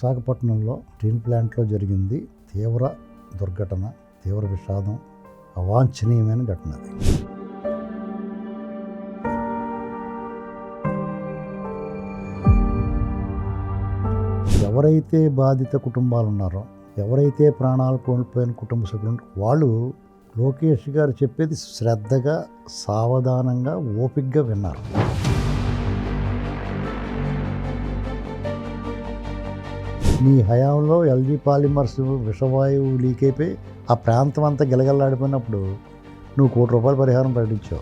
విశాఖపట్నంలో స్టీల్ ప్లాంట్లో జరిగింది తీవ్ర దుర్ఘటన, తీవ్ర విషాదం, అవాంఛనీయమైన ఘటన అది. ఎవరైతే బాధిత కుటుంబాలు ఉన్నారో, ఎవరైతే ప్రాణాలు కోల్పోయిన కుటుంబ సభ్యులు వాళ్ళు లోకేష్ గారు చెప్పేది శ్రద్ధగా, సావధానంగా, ఓపికగా విన్నారు. నీ హయాంలో ఎల్జీ పాలిమర్స్ విషవాయువు లీక్ అయిపోయి ఆ ప్రాంతం అంతా గిలగల్లాడిపోయినప్పుడు నువ్వు ₹1 కోటి పరిహారం ప్రకటించావు.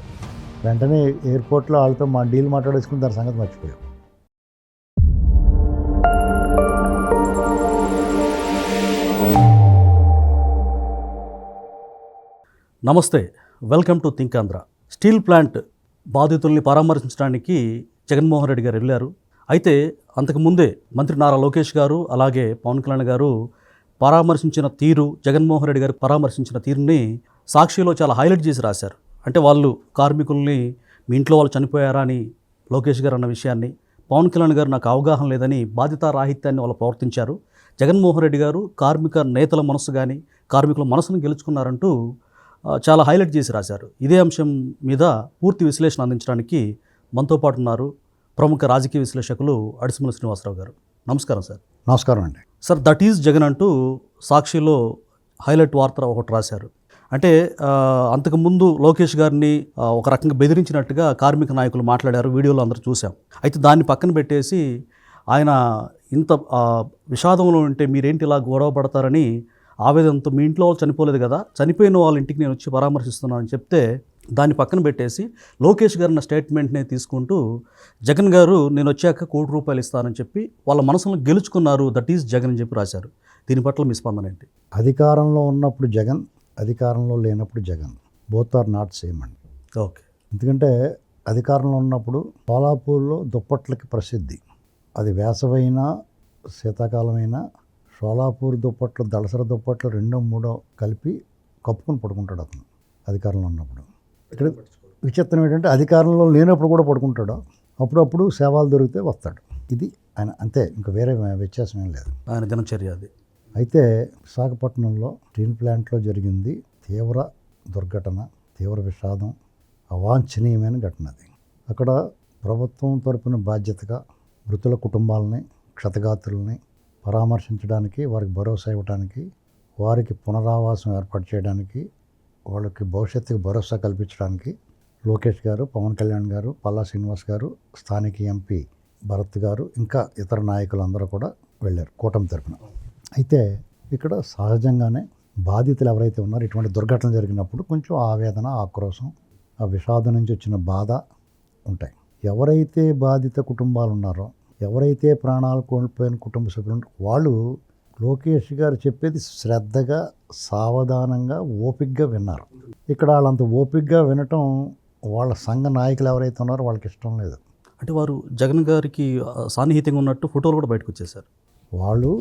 వెంటనే ఎయిర్పోర్ట్లో వాళ్ళతో డీల్ మాట్లాడేసుకుని దాని సంగతి మర్చిపోయావు. నమస్తే, welcome to think Andhra. Steel plant బాధితుల్ని పరామర్శించడానికి జగన్మోహన్ రెడ్డి గారు వెళ్ళారు. అయితే అంతకుముందే మంత్రి నారా లోకేష్ గారు అలాగే పవన్ కళ్యాణ్ గారు పరామర్శించిన తీరు, జగన్మోహన్ రెడ్డి గారు పరామర్శించిన తీరుని సాక్షిలో చాలా హైలైట్ చేసి రాశారు. అంటే వాళ్ళు కార్మికుల్ని మీ ఇంట్లో వాళ్ళు చనిపోయారా అని లోకేష్ గారు అన్న విషయాన్ని, పవన్ కళ్యాణ్ గారు నాకు అవగాహన లేదని బాధ్యతారాహిత్యాన్ని వాళ్ళు ప్రవర్తించారు. జగన్మోహన్ రెడ్డి గారు కార్మిక నేతల మనసు కానీ కార్మికుల మనసును గెలుచుకున్నారంటూ చాలా హైలైట్ చేసి రాశారు. ఇదే అంశం మీద పూర్తి విశ్లేషణ అందించడానికి మనతో పాటు ఉన్నారు ప్రముఖ రాజకీయ విశ్లేషకులు అడిసిమల శ్రీనివాసరావు గారు. నమస్కారం సార్. నమస్కారం అండి. సార్, దట్ ఈజ్ జగన్ అంటూ సాక్షిలో హైలైట్ వార్త ఒకటి రాశారు. అంటే అంతకుముందు లోకేష్ గారిని ఒక రకంగా బెదిరించినట్టుగా కార్మిక నాయకులు మాట్లాడారు, వీడియోలో అందరూ చూసాం. అయితే దాన్ని పక్కన పెట్టేసి ఆయన ఇంత విషాదంలో ఉంటే మీరేంటి ఇలా గొడవ పడతారని ఆవేదనతో, మీ ఇంట్లో వాళ్ళు చనిపోలేదు కదా, చనిపోయిన వాళ్ళ ఇంటికి నేను వచ్చి పరామర్శిస్తున్నానని చెప్తే దాన్ని పక్కన పెట్టేసి లోకేష్ గారిన స్టేట్మెంట్నే తీసుకుంటూ జగన్ గారు నేను వచ్చాక ₹1 కోటి ఇస్తానని చెప్పి వాళ్ళ మనసులను గెలుచుకున్నారు, దట్ ఈజ్ జగన్ అని చెప్పి రాశారు. దీని పట్ల మీ స్పందన ఏంటి? అధికారంలో ఉన్నప్పుడు జగన్, అధికారంలో లేనప్పుడు Jagan, both are not same అండి. ఓకే. ఎందుకంటే అధికారంలో ఉన్నప్పుడు షోలాపూర్లో దుప్పట్లకి ప్రసిద్ధి. అది వేసవైనా శీతాకాలమైనా షోలాపూర్ దుప్పట్లు, దళసర దుప్పట్లు 2-3 కలిపి కప్పుకొని పడుకుంటాడు అతను అధికారంలో ఉన్నప్పుడు. ఇక్కడ విచిత్రం ఏంటంటే అధికారంలో లేనప్పుడు కూడా పడుకుంటాడు, అప్పుడప్పుడు సేవలు దొరికితే వస్తాడు. ఇది ఆయన అంతే, ఇంకా వేరే వ్యత్యాసం ఏం లేదు, ఆయన దినచర్య అది. అయితే విశాఖపట్నంలో స్టీల్ ప్లాంట్లో జరిగింది తీవ్ర దుర్ఘటన, తీవ్ర విషాదం, అవాంఛనీయమైన ఘటన అది. అక్కడ ప్రభుత్వం తరపున బాధ్యతగా మృతుల కుటుంబాలని, క్షతగాత్రులని పరామర్శించడానికి, వారికి భరోసా ఇవ్వడానికి, వారికి పునరావాసం ఏర్పాటు చేయడానికి, వాళ్ళకి భవిష్యత్తుకు భరోసా కల్పించడానికి లోకేష్ గారు, పవన్ కళ్యాణ్ గారు, పల్లా శ్రీనివాస్ గారు, స్థానిక ఎంపీ భరత్ గారు, ఇంకా ఇతర నాయకులందరూ కూడా వెళ్ళారు కూటమి తరపున. అయితే ఇక్కడ సహజంగానే బాధితులు ఎవరైతే ఉన్నారో ఇటువంటి దుర్ఘటన జరిగినప్పుడు కొంచెం ఆవేదన, ఆక్రోశం, ఆ విషాదం నుంచి వచ్చిన బాధ ఉంటాయి. ఎవరైతే బాధిత కుటుంబాలు ఉన్నారో, ఎవరైతే ప్రాణాలు కోల్పోయిన కుటుంబ సభ్యులు వాళ్ళు లోకేష్ గారు చెప్పేది శ్రద్ధగా, సావధానంగా, ఓపికగా విన్నారు. ఇక్కడ వాళ్ళంత ఓపికగా వినటం వాళ్ళ సంఘ నాయకులు ఎవరైతే ఉన్నారో వాళ్ళకి ఇష్టం లేదు. అంటే వారు జగన్ గారికి సాన్నిహిత్యంగా ఉన్నట్టు ఫోటోలు కూడా బయటకు వచ్చేసారు. వాళ్ళు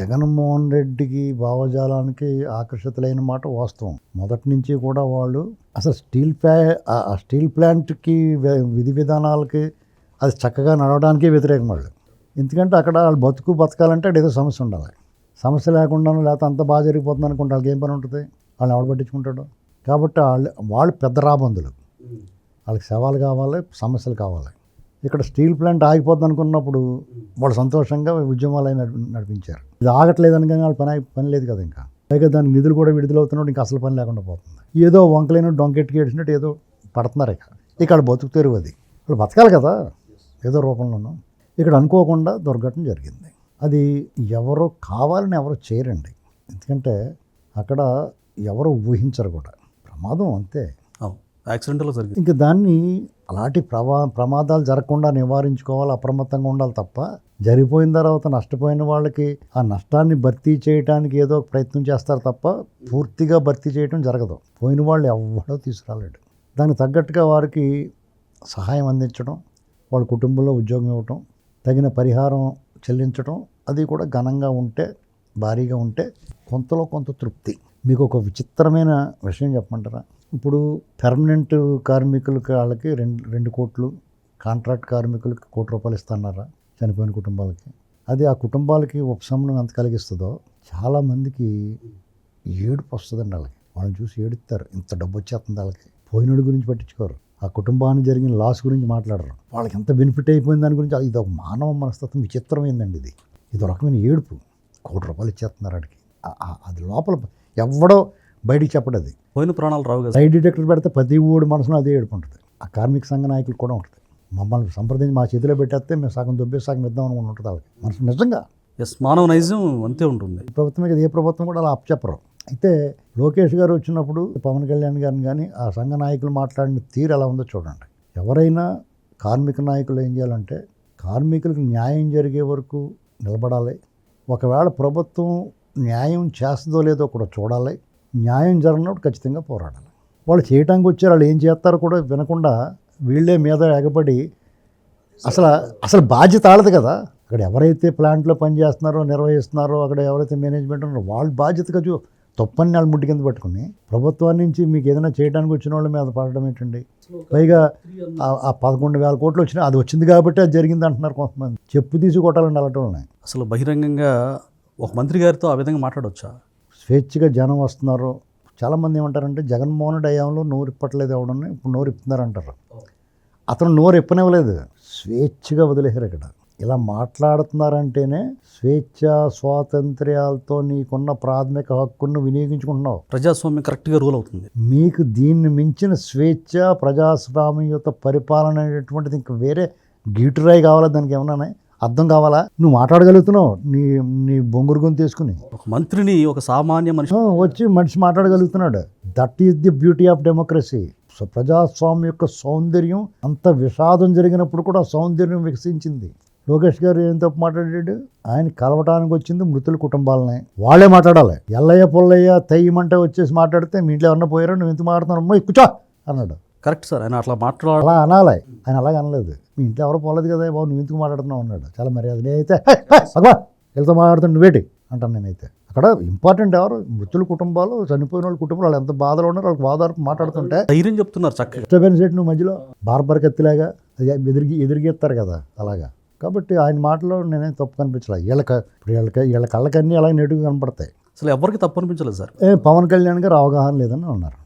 జగన్మోహన్ రెడ్డికి భావజాలానికి ఆకర్షితులైన మాట వాస్తవం. మొదటి నుంచి కూడా వాళ్ళు అసలు స్టీల్ ప్లాంట్కి విధి విధానాలకి అది చక్కగా నడవడానికే వ్యతిరేకం వాళ్ళు. ఎందుకంటే అక్కడ వాళ్ళు బతకాలంటే ఏదో సమస్య ఉండాలి. సమస్య లేకుండా లేకపోతే అంత బాగా జరిగిపోతుంది అనుకుంటే వాళ్ళకి ఏం పని ఉంటుంది, వాళ్ళని ఎవడు పట్టించుకుంటాడు. కాబట్టి వాళ్ళు పెద్ద రాబందులు, వాళ్ళకి సవాలు కావాలి, సమస్యలు కావాలి. ఇక్కడ స్టీల్ ప్లాంట్ ఆగిపోతుంది అనుకున్నప్పుడు వాళ్ళు సంతోషంగా ఉద్యమాలు నడిపించారు. ఇది ఆగట్లేదని కానీ వాళ్ళ పని లేదు కదా. ఇంకా పైగా దానికి నిధులు కూడా విడుదలవుతున్నట్టు ఇంకా అసలు పని లేకుండా పోతుంది. ఏదో వంకలైన డొంకెట్కి ఏడ్చినట్టు ఏదో పడుతున్నారు. ఇక వాళ్ళు బతుకు తెరువు, అది వాళ్ళు బతకాలి కదా ఏదో రూపంలోనూ. ఇక్కడ అనుకోకుండా దుర్ఘటన జరిగింది. అది ఎవరో కావాలని ఎవరో చేయరండి. ఎందుకంటే అక్కడ ఎవరో ఊహించరు కూడా, ప్రమాదం అంతే, యాక్సిడెంట్లో జరిగింది. ఇంకా దాన్ని అలాంటి ప్రమాదాలు జరగకుండా నివారించుకోవాలి, అప్రమత్తంగా ఉండాలి తప్ప జరిగిపోయిన తర్వాత నష్టపోయిన వాళ్ళకి ఆ నష్టాన్ని భర్తీ చేయడానికి ఏదో ప్రయత్నం చేస్తారు తప్ప పూర్తిగా భర్తీ చేయడం జరగదు. పోయిన వాళ్ళు ఎవడో తీసుకురాలేడు. దానికి తగ్గట్టుగా వారికి సహాయం అందించడం, వాళ్ళ కుటుంబంలో ఉద్యోగం ఇవ్వటం, తగిన పరిహారం చెల్లించడం, అది కూడా ఘనంగా ఉంటే, భారీగా ఉంటే కొంతలో కొంత తృప్తి. మీకు ఒక విచిత్రమైన విషయం చెప్పమంటారా? ఇప్పుడు పర్మనెంట్ కార్మికులకి వాళ్ళకి 2 కోట్లు, కాంట్రాక్ట్ కార్మికులకి ₹1 కోటి ఇస్తున్నారా చనిపోయిన కుటుంబాలకి? అది ఆ కుటుంబాలకి ఉపశమనం ఎంత కలిగిస్తుందో చాలామందికి ఏడుపు వస్తుందండి వాళ్ళకి. వాళ్ళని చూసి ఏడుస్తారు. ఇంత డబ్బు వచ్చేస్తుంది వాళ్ళకి. పోయినోడి గురించి పట్టించుకోరు. ఆ కుటుంబానికి జరిగిన లాస్ గురించి మాట్లాడరు. వాళ్ళకి ఎంత బెనిఫిట్ అయిపోయింది దాని గురించి. ఇది ఒక మానవ మనస్తత్వం విచిత్రమైందండి. ఇది ఒక రకమైన ఏడుపు. ₹1,00,00,000 ఇచ్చేస్తున్నారు వాడికి. అది లోపల ఎవడో బయటికి చెప్పడు. అది పోయిన ప్రాణాలు రావు కదా. లై డిటెక్టర్ పెడితే ప్రతి ఊడి మనసులో అదే ఏడుపు ఉంటుంది. ఆ కార్మిక సంఘ నాయకులు కూడా ఉంటుంది. మమ్మల్ని సంప్రదించి మా చేతిలో పెట్టేస్తే మేము సగం దొబ్బేసి సగం ఇద్దాం అనుకుని ఉంటుంది వాళ్ళకి మనసు. నిజంగా ఎస్, మానవ నైజం అంతే ఉంటుంది. ప్రభుత్వమే కదా, ఏ ప్రభుత్వం కూడా అలా అప్పచెప్పరు. అయితే లోకేష్ గారు వచ్చినప్పుడు పవన్ కళ్యాణ్ గారిని కానీ ఆ సంఘ నాయకులు మాట్లాడిన తీరు ఎలా ఉందో చూడండి. ఎవరైనా కార్మిక నాయకులు ఏం చేయాలంటే కార్మికులకు న్యాయం జరిగే వరకు నిలబడాలి. ఒకవేళ ప్రభుత్వం న్యాయం చేస్తుందో లేదో కూడా చూడాలి. న్యాయం జరిగినప్పుడు ఖచ్చితంగా పోరాడాలి. వాళ్ళు చేయడానికి వచ్చారు, వాళ్ళు ఏం చేస్తారో కూడా వినకుండా వీళ్ళే మీద ఎగబడి అసలు బాధ్యత ఆడదు కదా. అక్కడ ఎవరైతే ప్లాంట్లో పనిచేస్తున్నారో నిర్వహిస్తున్నారో అక్కడ ఎవరైతే మేనేజ్మెంట్ ఉన్నారో వాళ్ళు బాధ్యతగా తప్పని వాళ్ళు ముట్టి కింద పట్టుకుని ప్రభుత్వం నుంచి మీకు ఏదైనా చేయడానికి వచ్చిన వాళ్ళ మీద పడడం ఏంటండి. పైగా ఆ 11,000 కోట్లు వచ్చినాయి, అది వచ్చింది కాబట్టి అది జరిగింది అంటున్నారు కొంతమంది. చెప్పు తీసి కొట్టాలండి అలాంటి వాళ్ళని. అసలు బహిరంగంగా ఒక మంత్రి గారితో ఆ విధంగా మాట్లాడవచ్చా? స్వేచ్ఛగా జనం వస్తున్నారు. చాలామంది ఏమంటారంటే జగన్మోహన్ రెడ్డి హయాంలో నోరు ఇప్పట్లేదు ఎవడని, ఇప్పుడు నోరు ఇప్పుతున్నారంటారు. అతను నోరు ఇప్పనివ్వలేదు, స్వేచ్ఛగా వదిలేశారు. ఇక్కడ ఇలా మాట్లాడుతున్నారంటేనే స్వేచ్ఛ స్వాతంత్ర్యాలతో నీకున్న ప్రాథమిక హక్కును వినియోగించుకుంటున్నావు. ప్రజాస్వామ్యం కరెక్ట్గా రూల్ అవుతుంది. మీకు దీన్ని మించిన స్వేచ్ఛ ప్రజాస్వామ్యయుత పరిపాలన అనేటువంటిది ఇంక వేరే గీటురాయి కావాలా? దానికి ఏమన్నా అర్థం కావాలా? నువ్వు మాట్లాడగలుగుతున్నావు నీ బొంగురు గొంతు తీసుకుని. ఒక మంత్రిని ఒక సామాన్య మనిషి వచ్చి మనిషి మాట్లాడగలుగుతున్నాడు. That is the beauty of democracy. So ప్రజాస్వామ్యం యొక్క సౌందర్యం, అంత విషాదం జరిగినప్పుడు కూడా సౌందర్యం వికసించింది. లోకేష్ గారు ఏం తప్పు మాట్లాడాడు? ఆయన కలవటానికి వచ్చింది మృతుల కుటుంబాలనే. వాళ్ళే మాట్లాడాలి. ఎల్లయ్య పుల్లయ్య తెయ్యమంటే వచ్చేసి మాట్లాడితే మీ ఇంట్లో ఏమన్నా పోయారో నువ్వు ఎంత మాట్లాడుతున్నావు కూర్చో అన్నాడు. కరెక్ట్ సార్, ఆయన అట్లా అలా అనాలి. ఆయన అలాగ అనలేదు. మీ ఇంట్లో ఎవరో పోలేదు కదా బాబు, నువ్వు ఎందుకు మాట్లాడుతున్నావు అన్నాడు. చాలా మర్యాద. నేనైతే వీళ్ళతో మాట్లాడుతాను నువ్వేటి అంటాను. నేనైతే అక్కడ ఇంపార్టెంట్ ఎవరు? మృతుల కుటుంబాలు, చనిపోయిన వాళ్ళ కుటుంబాలు, వాళ్ళు ఎంత బాధలో ఉన్నారు వాళ్ళకి బాధ మాట్లాడుతుంటే ధైర్యం చెప్తున్నారు చక్కగా. డిస్టర్బెన్స్ ఏంటి నువ్వు మధ్యలో బార్బర్ కత్తిలాగా ఎదిరిగేస్తారు కదా అలాగా. కాబట్టి ఆయన మాటలో నేనేం తప్పు కనిపించలేదు. వీళ్ళ కళ్ళకన్నీ అలాగే నెట్టుగా కనపడతాయి. అసలు ఎవరికి తప్పు అనిపించలేదు సార్. పవన్ కళ్యాణ్ గారు అవగాహన లేదని ఉన్నారు.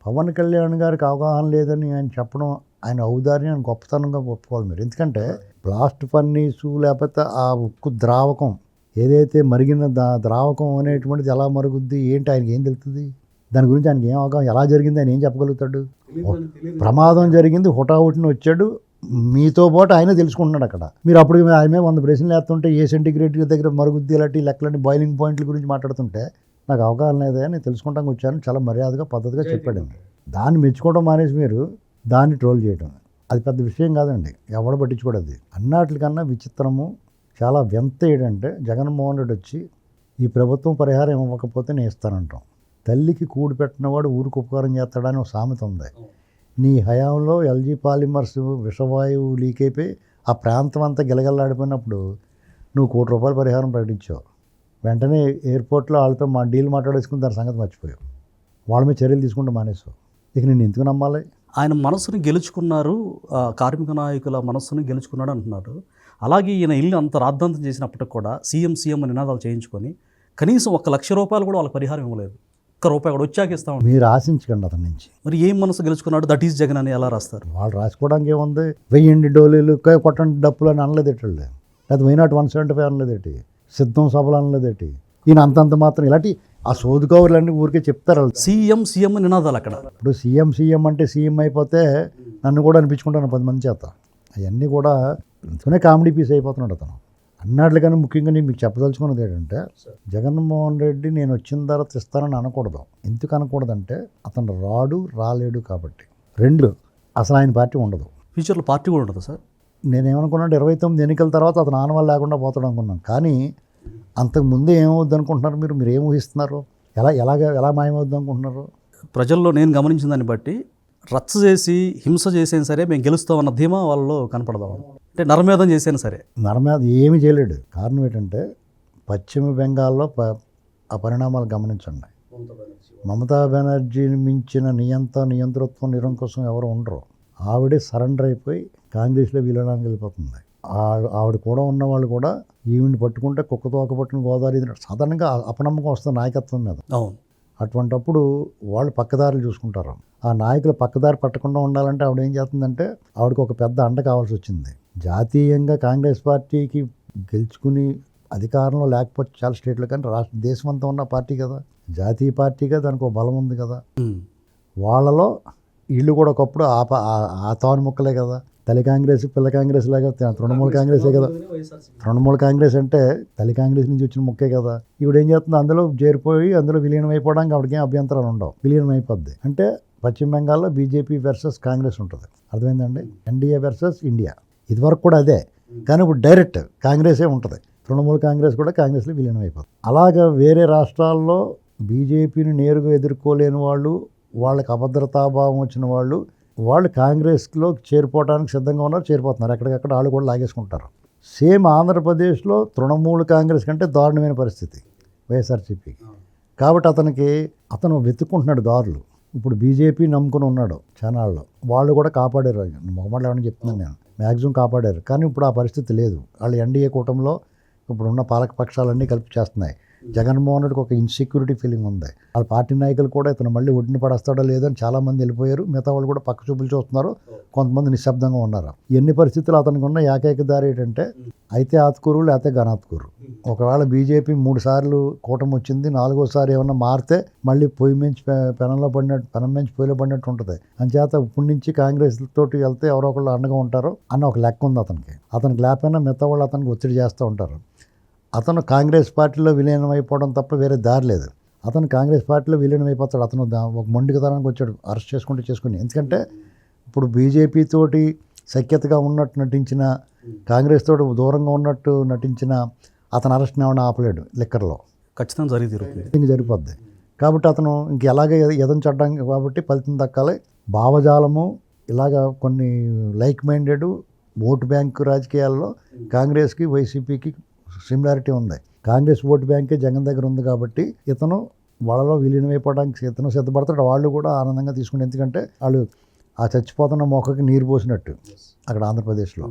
పవన్ కళ్యాణ్ గారికి అవగాహన లేదని ఆయన చెప్పడం ఆయన ఔదార్యం, ఆయన గొప్పతనంగా ఒప్పుకోవాలి మీరు. ఎందుకంటే బ్లాస్ట్ ఫర్నీసు లేకపోతే ఆ ఉక్కు ద్రావకం ఏదైతే మరిగిన ద్రావకం అనేటువంటిది ఎలా మరుగుద్ది ఏంటి ఆయనకి ఏం తెలుస్తుంది? దాని గురించి ఆయనకి ఏం అవగాహన, ఎలా జరిగింది ఆయన ఏం చెప్పగలుగుతాడు? ప్రమాదం జరిగింది, హుటాహుటిని వచ్చాడు, మీతో పాటు ఆయన తెలుసుకుంటున్నాడు. అక్కడ మీరు అప్పుడు ఆయన 100 ప్రశ్నలు వేస్తుంటే ఏ సెంటిగ్రేడ్ దగ్గర మరుగుద్ది ఇలాంటి లెక్కలని బాయిలింగ్ పాయింట్ల గురించి మాట్లాడుతుంటే నాకు అవగాహన లేదే, నేను తెలుసుకుంటానికి వచ్చాను, చాలా మర్యాదగా పద్ధతిగా చెప్పాడు. దాన్ని మెచ్చుకోవడం మానేసి మీరు దాన్ని ట్రోల్ చేయడం అది పెద్ద విషయం కాదండి. ఎవడ పట్టించుకోవడం. అన్నిటికన్నా విచిత్రము చాలా వింత ఏంటంటే జగన్మోహన్ రెడ్డి వచ్చి ఈ ప్రభుత్వం పరిహారం ఇవ్వకపోతే నేను ఇస్తానంటాం. తల్లికి కూడు పెట్టినవాడు ఊరికి ఉపకారం చేస్తాడని ఒక సామెత ఉంది. నీ హయాంలో ఎల్జీ పాలిమర్స్ విషవాయువు లీక్ అయిపోయి ఆ ప్రాంతం అంతా గిలగల్లాడిపోయినప్పుడు నువ్వు ₹1,00,00,000 పరిహారం ప్రకటించావు. వెంటనే ఎయిర్పోర్ట్లో వాళ్ళతో డీల్ మాట్లాడేసుకుని దాని సంగతి మర్చిపోయావు. వాళ్ళ మీద చర్యలు తీసుకుంటూ మానేసావు. ఇక నేను ఎందుకు నమ్మాలి? ఆయన మనస్సుని గెలుచుకున్నారు, కార్మిక నాయకుల మనస్సుని గెలుచుకున్నాడు అంటున్నారు. అలాగే ఈయన ఇల్లు అంత రాద్ధాంతం చేసినప్పటికి కూడా సీఎం నినాదాలు చేయించుకొని కనీసం ₹1,00,000 కూడా వాళ్ళకి పరిహారం ఇవ్వలేదు. ₹1 కూడా వచ్చాక ఇస్తాం. మీరు ఆశించకండి అతని నుంచి. మరి ఏం మనసు గెలుచుకున్నాడు? దట్ ఈస్ జగన్ అని ఎలా రాస్తారు? వాళ్ళు రాసుకోవడానికి ఏముంది? వెయ్యండి డోలీలు కొట్టండి డప్పులు అని అనలేదేటండి. లేదా వైనాట్ 175 అనలేదేటి, సిద్ధం సభలు అనలేదేటి. ఈయన అంతంత మాత్రం ఇలాంటి ఆ సోదుకోవర్లన్నీ ఊరికే చెప్తారు. సీఎం నినాదాలు అక్కడ. ఇప్పుడు సీఎం అంటే సీఎం అయిపోతే నన్ను కూడా అనిపించుకుంటాను 10 మంది చేత. అవన్నీ కూడా ఇంతనే కామెడీ పీస్ అయిపోతున్నాడు అతను. అన్నట్లుగానే ముఖ్యంగా నేను మీకు చెప్పదలుచుకున్నది ఏంటంటే జగన్మోహన్ రెడ్డి నేను వచ్చిన తర్వాత ఇస్తానని అనకూడదు. ఎందుకు అనకూడదంటే అతను రాలేడు కాబట్టి. 2 అసలు ఆయన పార్టీ ఉండదు. ఫ్యూచర్లో పార్టీ కూడా ఉండదు సార్. నేనేమనుకున్నాను 29 ఎన్నికల తర్వాత అతను ఆనవాళ్ళు లేకుండా పోతాడు అనుకున్నాను. కానీ అంతకుముందే ఏమవుద్ది అనుకుంటున్నారు మీరు ఏం ఊహిస్తున్నారు? ఎలా మాయమవుద్ది అనుకుంటున్నారు? ప్రజల్లో నేను గమనించిన దాన్ని బట్టి రచ్చ చేసి హింస చేసేనా సరే మేము గెలుస్తామన్న ధీమా వాళ్ళలో కనపడదాం. అంటే నరమేధం చేసేనా సరే నరమేధం ఏమీ చేయలేడు. కారణం ఏంటంటే పశ్చిమ బెంగాల్లో ఆ పరిణామాలు గమనించండి. మమతా బెనర్జీని మించిన నియంతృత్వం నిరంకుశం ఎవరు ఉండరు. ఆవిడే సరెండర్ అయిపోయి కాంగ్రెస్లో విలీనానికి వెళ్ళిపోతుంది. ఆవిడ కూడా ఉన్న వాళ్ళు కూడా ఈవిని పట్టుకుంటే కుక్క తోక పట్టుకుని గోదావరి సాధారణంగా అపనమ్మకం వస్తుంది నాయకత్వం మీద. అవును. అటువంటప్పుడు వాళ్ళు పక్కదారులు చూసుకుంటారు. ఆ నాయకులు పక్కదారి పట్టకుండా ఉండాలంటే ఆవిడ ఏం చేస్తుందంటే ఆవిడకి ఒక పెద్ద అండ కావాల్సి వచ్చింది. జాతీయంగా కాంగ్రెస్ పార్టీకి గెలుచుకుని అధికారంలో లేకపోతే చాలా స్టేట్లు, కానీ దేశం అంతా ఉన్న పార్టీ కదా, జాతీయ పార్టీగా దానికి ఒక బలం ఉంది కదా. వాళ్ళలో వీళ్ళు కూడా ఒకప్పుడు ఆ తాను ముక్కలే కదా. తల్లి కాంగ్రెస్ పిల్ల కాంగ్రెస్ లాగా తృణమూల కాంగ్రెసే కదా. తృణమూల కాంగ్రెస్ అంటే తల్లి కాంగ్రెస్ నుంచి వచ్చిన ముక్కే కదా. ఈవిడ ఏం చేస్తుంది, అందులో చేరిపోయి అందులో విలీనం అయిపోవడానికి ఆవిడకేం అభ్యంతరాలు ఉండవు. విలీనం అయిపోద్ది అంటే పశ్చిమ బెంగాల్లో బీజేపీ వర్సెస్ కాంగ్రెస్ ఉంటుంది. అర్థమైందండి? NDA versus India. ఇదివరకు కూడా అదే, కానీ ఇప్పుడు డైరెక్ట్ కాంగ్రెసే ఉంటుంది. తృణమూల కాంగ్రెస్ కూడా కాంగ్రెస్లో విలీనం అయిపోతుంది. అలాగా వేరే రాష్ట్రాల్లో బీజేపీని నేరుగా ఎదుర్కోలేని వాళ్ళు, వాళ్ళకి అభద్రతాభావం వచ్చిన వాళ్ళు కాంగ్రెస్లో చేరిపోవడానికి సిద్ధంగా ఉన్నారు, చేరిపోతున్నారు. ఎక్కడికక్కడ వాళ్ళు కూడా లాగేసుకుంటారు. సేమ్ ఆంధ్రప్రదేశ్లో తృణమూల కాంగ్రెస్ కంటే దారుణమైన పరిస్థితి వైఎస్ఆర్సీపీకి. కాబట్టి అతను వెతుక్కుంటున్నాడు దారులు. ఇప్పుడు బీజేపీ నమ్ముకుని ఉన్నాడు చానాళ్ళు. వాళ్ళు కూడా కాపాడారు. మొహమ్మద్ ఏమని చెప్తున్నాను నేను, మ్యాక్సిమం కాపాడారు. కానీ ఇప్పుడు ఆ పరిస్థితి లేదు. వాళ్ళు ఎన్డీఏ కూటమిలో ఇప్పుడున్న పాలక పక్షాలన్నీ కలిపి చేస్తున్నాయి. జగన్మోహన్ రెడ్డికి ఒక ఇన్సెక్యూరిటీ ఫీలింగ్ ఉంది. వాళ్ళ పార్టీ నాయకులు కూడా ఇతను మళ్ళీ ఒడ్డుని పడేస్తాడో లేదో అని చాలామంది వెళ్ళిపోయారు. మిగతా వాళ్ళు కూడా పక్క చూపులు చూస్తున్నారు. కొంతమంది నిశ్శబ్దంగా ఉన్నారు. ఎన్ని పరిస్థితులు అతనికి ఉన్న ఏకైక దారి ఏంటంటే అయితే ఆత్కూరు లేకపోతే గణాత్కూరు. ఒకవేళ బీజేపీ 3 సార్లు కూటమి వచ్చింది, 4వసారి ఏమన్నా మారితే మళ్ళీ పొయ్యి మించి పెనం మించి పొయ్యిలో పడినట్టు ఉంటుంది. అంచేత ఇప్పటి నుంచి కాంగ్రెస్ తోటి వెళ్తే ఎవరో ఒకళ్ళు అండగా ఉంటారు అన్న ఒక లెక్క ఉంది అతనికి లేకపోయినా మిగతా వాళ్ళు అతనికి ఒత్తిడి చేస్తూ ఉంటారు. అతను కాంగ్రెస్ పార్టీలో విలీనం అయిపోవడం తప్ప వేరే దారి లేదు. అతను కాంగ్రెస్ పార్టీలో విలీనం అయిపోతాడు. అతను ఒక మొండికతనానికి వచ్చాడు, అరెస్ట్ చేసుకుని. ఎందుకంటే ఇప్పుడు బీజేపీ తోటి సఖ్యతగా ఉన్నట్టు నటించిన, కాంగ్రెస్ తోటి దూరంగా ఉన్నట్టు నటించిన అతను అరెస్ట్ని ఏమైనా ఆపలేడు. లిక్కర్లో ఖచ్చితంగా జరిగిపోద్ది. కాబట్టి అతను ఇంక ఎలాగే ఎదంచడానికి కాబట్టి ఫలితం దక్కాలి. భావజాలము ఇలాగా కొన్ని లైక్ మైండెడ్ ఓటు బ్యాంకు రాజకీయాల్లో కాంగ్రెస్కి వైసీపీకి సిమిలారిటీ ఉంది. కాంగ్రెస్ ఓటు బ్యాంకే జగన్ దగ్గర ఉంది కాబట్టి ఇతను వాళ్ళలో విలీనమైపోవడానికి ఇతను సిద్ధపడతాడు. వాళ్ళు కూడా ఆనందంగా తీసుకుంటే, ఎందుకంటే వాళ్ళు ఆ చచ్చిపోతున్న మొక్కకి నీరు పోసినట్టు అక్కడ ఆంధ్రప్రదేశ్లో.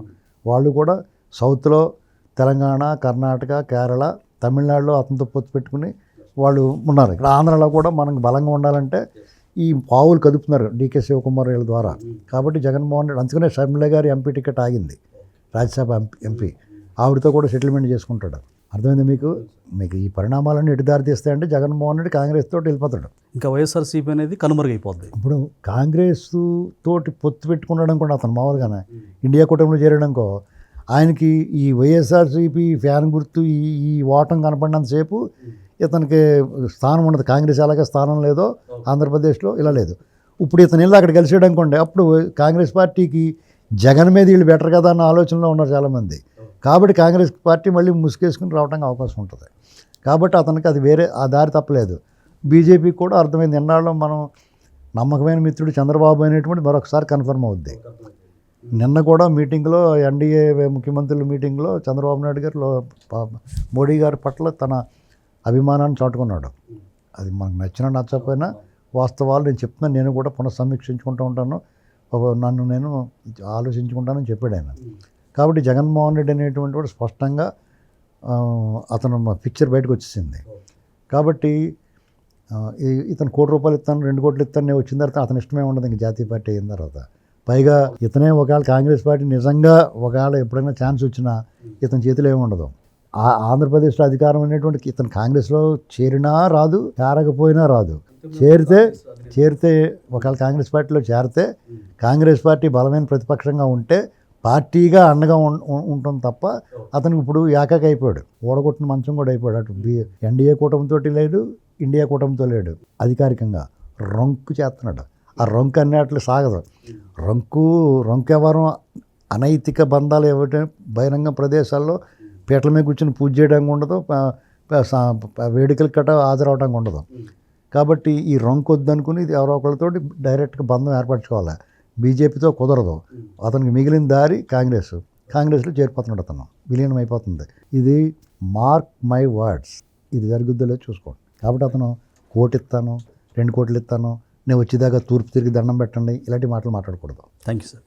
వాళ్ళు కూడా సౌత్లో తెలంగాణ, కర్ణాటక, కేరళ, తమిళనాడులో అతనితో పొత్తు పెట్టుకుని వాళ్ళు ఉన్నారు. ఇక్కడ ఆంధ్రలో కూడా మనకు బలంగా ఉండాలంటే ఈ పావులు కదుపుతున్నారు డీకే శివకుమార్ వీళ్ళ ద్వారా. కాబట్టి జగన్మోహన్ రెడ్డి, అందుకనే షర్మిల గారి ఎంపీ టికెట్ ఆగింది, రాజ్యసభ ఎంపీ. ఆవిడతో కూడా సెటిల్మెంట్ చేసుకుంటాడు. అర్థమైంది మీకు ఈ పరిణామాలన్నీ ఎటు దారి తీస్తాయంటే జగన్మోహన్ రెడ్డి కాంగ్రెస్ తోటి వెళ్ళిపోతాడు. ఇంకా వైఎస్ఆర్సీపీ అనేది కనుమరుగైపోద్ది. ఇప్పుడు కాంగ్రెస్ తోటి పొత్తు పెట్టుకున్నాడు కూడా అతను మామూలుగానే ఇండియా కూటమిలో చేరడంకో ఆయనకి ఈ వైఎస్ఆర్సీపీ ఫ్యాన్ గుర్తు ఈ ఓటం కనపడినంతసేపు ఇతనికి స్థానం ఉండదు. కాంగ్రెస్ ఎలాగే స్థానం లేదో ఆంధ్రప్రదేశ్లో ఇలా లేదు. ఇప్పుడు ఇతను వెళ్ళి అక్కడ గెలిచేయడం కొండే అప్పుడు కాంగ్రెస్ పార్టీకి జగన్ మీద వీళ్ళు బెటర్ కదా అన్న ఆలోచనలో ఉన్నారు చాలామంది. కాబట్టి కాంగ్రెస్ పార్టీ మళ్ళీ ముసుగేసుకుని రావడానికి అవకాశం ఉంటుంది. కాబట్టి అతనికి అది వేరే ఆ దారి తప్పలేదు. బీజేపీకి కూడా అర్థమైంది. ఎన్నాళ్ళు మనం నమ్మకమైన మిత్రుడు చంద్రబాబు అనేటువంటి మరొకసారి కన్ఫర్మ్ అవుద్ది. నిన్న కూడా మీటింగ్లో ఎన్డీఏ ముఖ్యమంత్రుల మీటింగ్లో చంద్రబాబు నాయుడు గారు మోడీ గారి పట్ల తన అభిమానాన్ని చాటుకున్నాడు. అది మనకు నచ్చినా నచ్చకపోయినా వాస్తవాలు నేను చెప్తున్నాను. నేను కూడా పునఃసమీక్షించుకుంటూ ఉంటాను, నన్ను నేను ఆలోచించుకుంటానని చెప్పాడు ఆయన. కాబట్టి జగన్మోహన్ రెడ్డి అనేటువంటి వాడు స్పష్టంగా అతను పిక్చర్ బయటకు వచ్చేసింది. కాబట్టి ఇతను ₹1 ఇస్తాను, 2 కోట్లు ఇస్తాను వచ్చిన తర్వాత అతను ఇష్టమే ఉండదు ఇంక జాతీయ పార్టీ అయిన తర్వాత. పైగా ఇతనే ఒకవేళ కాంగ్రెస్ పార్టీ నిజంగా ఒకవేళ ఎప్పుడైనా ఛాన్స్ వచ్చినా ఇతని చేతిలో ఏమి ఉండదు. ఆంధ్రప్రదేశ్లో అధికారం అనేటువంటి ఇతను కాంగ్రెస్లో చేరినా రాదు, చేరకపోయినా రాదు. చేరితే ఒకవేళ కాంగ్రెస్ పార్టీలో చేరితే కాంగ్రెస్ పార్టీ బలమైన ప్రతిపక్షంగా ఉంటే పార్టీగా అండగా ఉంటుంది తప్ప అతనికి ఇప్పుడు ఏకాకి అయిపోయాడు. ఓడగొట్టిన మంచం కూడా అయిపోయాడు. అటు ఎన్డీఏ కూటమితో లేడు, ఇండియా కూటమితో లేడు. అధికారికంగా రొంకు చేస్తున్నాడు. ఆ రొంకు అన్నట్లు సాగదు. రొంకు వ్యవహారం అనైతిక బంధాలు ఏమిటో బహిరంగ ప్రదేశాల్లో పీటల మీద కూర్చొని పూజ చేయడానికి ఉండదు, వేడుకలు కట్ట హాజరవడానికి ఉండదు. కాబట్టి ఈ రొంకు వద్దనుకుని ఎవరో ఒకరితోటి డైరెక్ట్గా బంధం ఏర్పరచుకోవాలి. బీజేపీతో కుదరదు. అతనికి మిగిలిన దారి కాంగ్రెస్లో చేరిపోతున్నాడు. అతను విలీనం అయిపోతుంది. ఇది మార్క్ మై వర్డ్స్, ఇది జరుగుద్దో చూసుకోండి. కాబట్టి అతను 1 కోటి ఇస్తాను, 2 కోట్లు ఇస్తాను, నేను వచ్చేదాకా తూర్పు తిరిగి దండం పెట్టండి, ఇలాంటి మాటలు మాట్లాడకూడదు. Thank you sir.